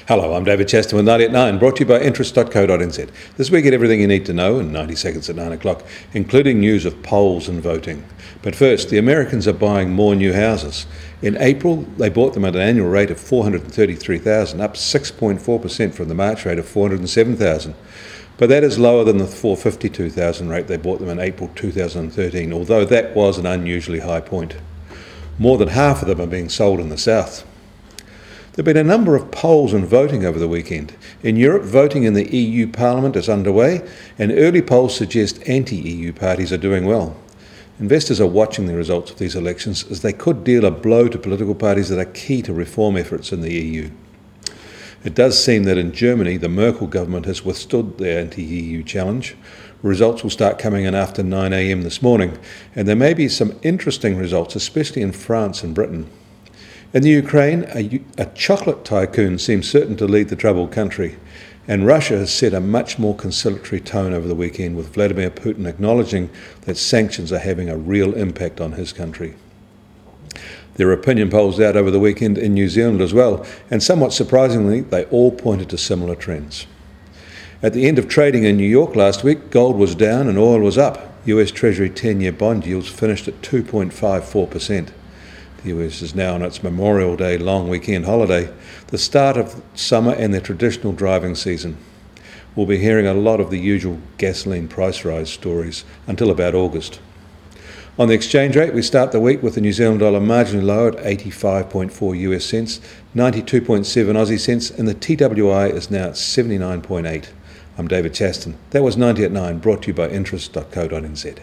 Hello, I'm David Chaston with 90 at 9, brought to you by interest.co.nz. This week get everything you need to know in 90 seconds at 9 o'clock, including news of polls and voting. But first, the Americans are buying more new houses. In April, they bought them at an annual rate of 433,000, up 6.4% from the March rate of 407,000. But that is lower than the 452,000 rate they bought them in April 2013, although that was an unusually high point. More than half of them are being sold in the south. There have been a number of polls and voting over the weekend. In Europe, voting in the EU Parliament is underway, and early polls suggest anti-EU parties are doing well. Investors are watching the results of these elections as they could deal a blow to political parties that are key to reform efforts in the EU. It does seem that in Germany, the Merkel government has withstood the anti-EU challenge. Results will start coming in after 9 a.m. this morning, and there may be some interesting results, especially in France and Britain. In the Ukraine, a chocolate tycoon seems certain to lead the troubled country, and Russia has set a much more conciliatory tone over the weekend, with Vladimir Putin acknowledging that sanctions are having a real impact on his country. There are opinion polls out over the weekend in New Zealand as well, and somewhat surprisingly, they all pointed to similar trends. At the end of trading in New York last week, gold was down and oil was up. US Treasury 10-year bond yields finished at 2.54%. The US is now on its Memorial Day long weekend holiday, the start of summer and their traditional driving season. We'll be hearing a lot of the usual gasoline price rise stories until about August. On the exchange rate, we start the week with the New Zealand dollar marginally lower at 85.4 US cents, 92.7 Aussie cents, and the TWI is now at 79.8. I'm David Chaston. That was 90 at 9, brought to you by interest.co.nz.